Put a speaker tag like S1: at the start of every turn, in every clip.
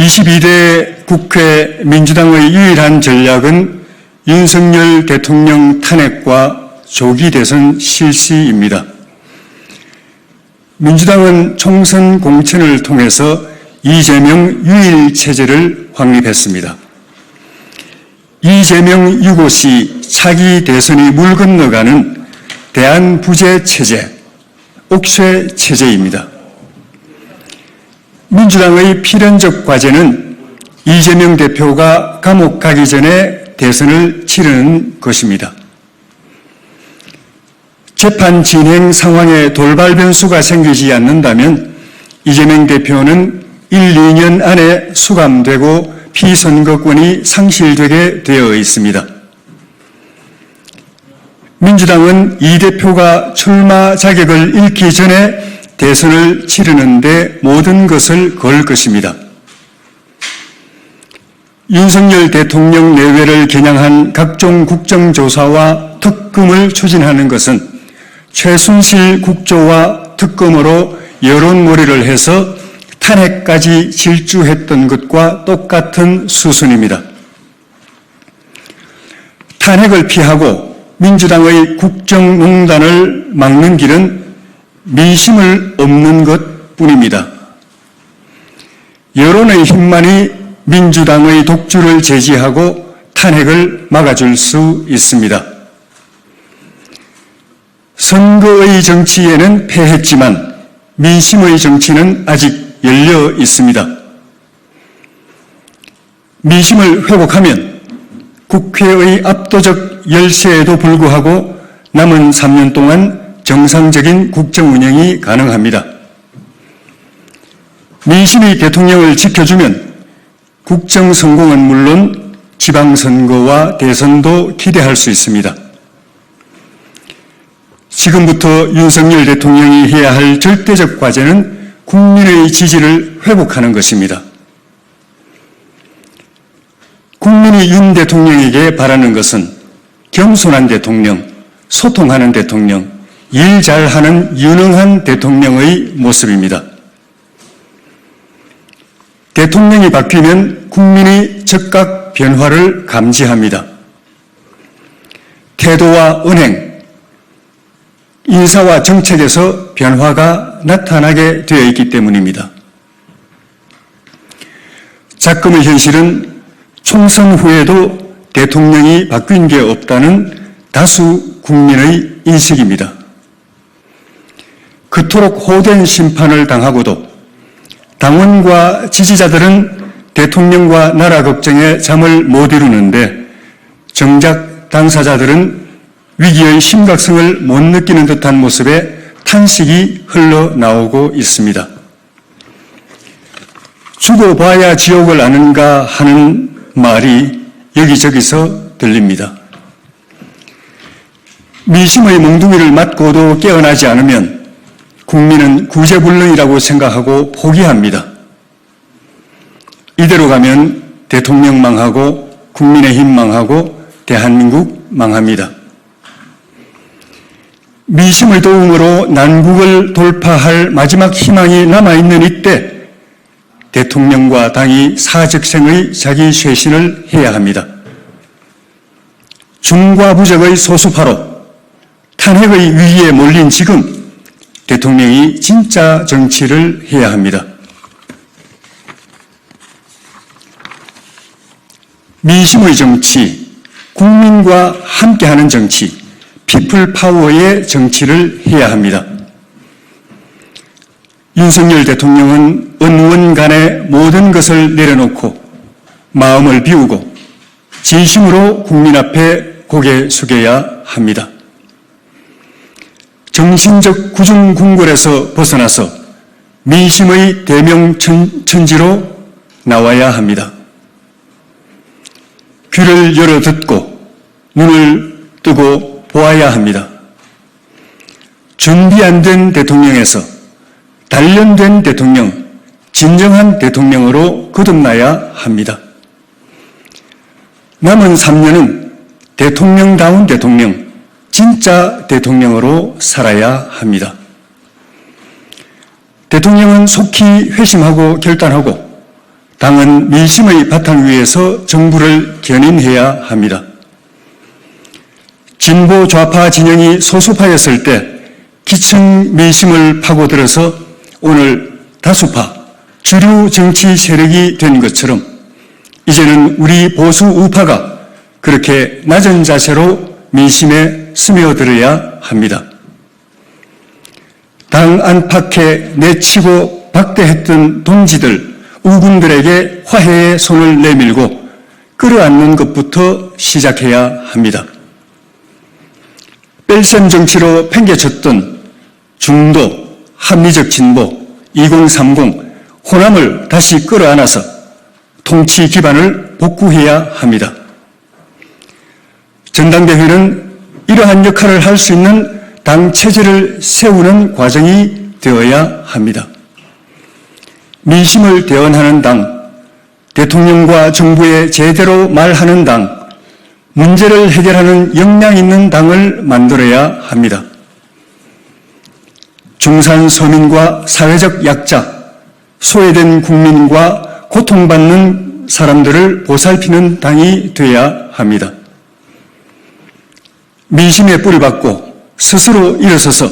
S1: 22대 국회 민주당의 유일한 전략은 윤석열 대통령 탄핵과 조기 대선 실시입니다. 민주당은 총선 공천을 통해서 이재명 유일 체제를 확립했습니다. 이재명 유고시 차기 대선이 물 건너가는 대한부재 체제, 옥쇄 체제입니다. 민주당의 필연적 과제는 이재명 대표가 감옥 가기 전에 대선을 치르는 것입니다. 재판 진행 상황에 돌발 변수가 생기지 않는다면 이재명 대표는 1, 2년 안에 수감되고 피선거권이 상실되게 되어 있습니다. 민주당은 이 대표가 출마 자격을 잃기 전에 대선을 치르는 데 모든 것을 걸 것입니다. 윤석열 대통령 내외를 겨냥한 각종 국정조사와 특검을 추진하는 것은 최순실 국조와 특검으로 여론몰이를 해서 탄핵까지 질주했던 것과 똑같은 수순입니다. 탄핵을 피하고 민주당의 국정농단을 막는 길은 민심을 얻는 것뿐입니다. 여론의 힘만이 민주당의 독주를 제지하고 탄핵을 막아줄 수 있습니다. 선거의 정치에는 패했지만 민심의 정치는 아직 열려 있습니다. 민심을 회복하면 국회의 압도적 열세에도 불구하고 남은 3년 동안 정상적인 국정 운영이 가능합니다. 민심이 대통령을 지켜주면 국정 성공은 물론 지방선거와 대선도 기대할 수 있습니다. 지금부터 윤석열 대통령이 해야 할 절대적 과제는 국민의 지지를 회복하는 것입니다. 국민이 윤 대통령에게 바라는 것은 겸손한 대통령, 소통하는 대통령, 일 잘하는 유능한 대통령의 모습입니다. 대통령이 바뀌면 국민이 즉각 변화를 감지합니다. 태도와 언행, 인사와 정책에서 변화가 나타나게 되어 있기 때문입니다. 작금의 현실은 총선 후에도 대통령이 바뀐 게 없다는 다수 국민의 인식입니다. 그토록 호된 심판을 당하고도 당원과 지지자들은 대통령과 나라 걱정에 잠을 못 이루는데 정작 당사자들은 위기의 심각성을 못 느끼는 듯한 모습에 탄식이 흘러나오고 있습니다. 죽어봐야 지옥을 아는가 하는 말이 여기저기서 들립니다. 민심의 몽둥이를 맞고도 깨어나지 않으면 국민은 구제불능이라고 생각하고 포기합니다. 이대로 가면 대통령 망하고 국민의힘 망하고 대한민국 망합니다. 민심의 도움으로 난국을 돌파할 마지막 희망이 남아있는 이때 대통령과 당이 사직생의 자기 쇄신을 해야 합니다. 중과 부적의 소수파로 탄핵의 위기에 몰린 지금 대통령이 진짜 정치를 해야 합니다. 민심의 정치, 국민과 함께하는 정치, 피플 파워의 정치를 해야 합니다. 윤석열 대통령은 언원 간의 모든 것을 내려놓고 마음을 비우고 진심으로 국민 앞에 고개 숙여야 합니다. 정신적 구중궁궐에서 벗어나서 민심의 대명천지로 나와야 합니다. 귀를 열어 듣고 눈을 뜨고 보아야 합니다. 준비 안 된 대통령에서 단련된 대통령, 진정한 대통령으로 거듭나야 합니다. 남은 3년은 대통령다운 대통령, 진짜 대통령으로 살아야 합니다. 대통령은 속히 회심하고 결단하고 당은 민심의 바탕 위에서 정부를 견인해야 합니다. 진보 좌파 진영이 소수파였을 때 기층 민심을 파고들어서 오늘 다수파, 주류 정치 세력이 된 것처럼 이제는 우리 보수 우파가 그렇게 낮은 자세로 민심에 스며들어야 합니다. 당 안팎에 내치고 박대했던 동지들, 우군들에게 화해의 손을 내밀고 끌어안는 것부터 시작해야 합니다. 뺄셈 정치로 팽개쳤던 중도, 합리적 진보, 2030, 호남을 다시 끌어안아서 통치 기반을 복구해야 합니다. 전당대회는 이러한 역할을 할 수 있는 당 체제를 세우는 과정이 되어야 합니다. 민심을 대언하는 당, 대통령과 정부에 제대로 말하는 당, 문제를 해결하는 역량 있는 당을 만들어야 합니다. 중산 서민과 사회적 약자, 소외된 국민과 고통받는 사람들을 보살피는 당이 되어야 합니다. 민심에 뿌리박고 스스로 일어서서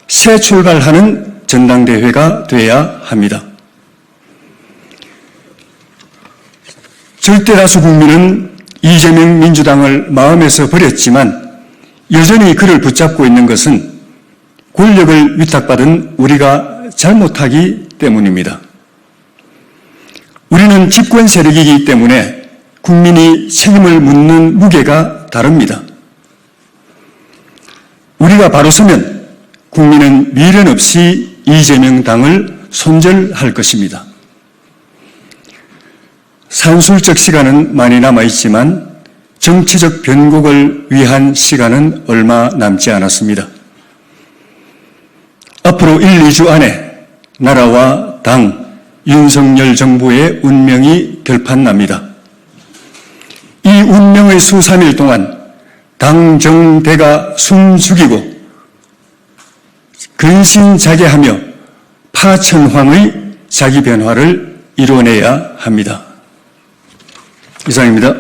S1: 새 출발하는 전당대회가 되어야 합니다. 절대다수 국민은 이재명 민주당을 마음에서 버렸지만 여전히 그를 붙잡고 있는 것은 권력을 위탁받은 우리가 잘못하기 때문입니다. 우리는 집권 세력이기 때문에 국민이 책임을 묻는 무게가 다릅니다. 우리가 바로 서면 국민은 미련 없이 이재명 당을 손절할 것입니다. 산술적 시간은 많이 남아있지만 정치적 변곡을 위한 시간은 얼마 남지 않았습니다. 앞으로 1, 2주 안에 나라와 당, 윤석열 정부의 운명이 결판납니다. 이 운명의 수 3일 동안 당정대가 숨죽이고 근신자괴하며 파천황의 자기 변화를 이뤄내야 합니다. 이상입니다.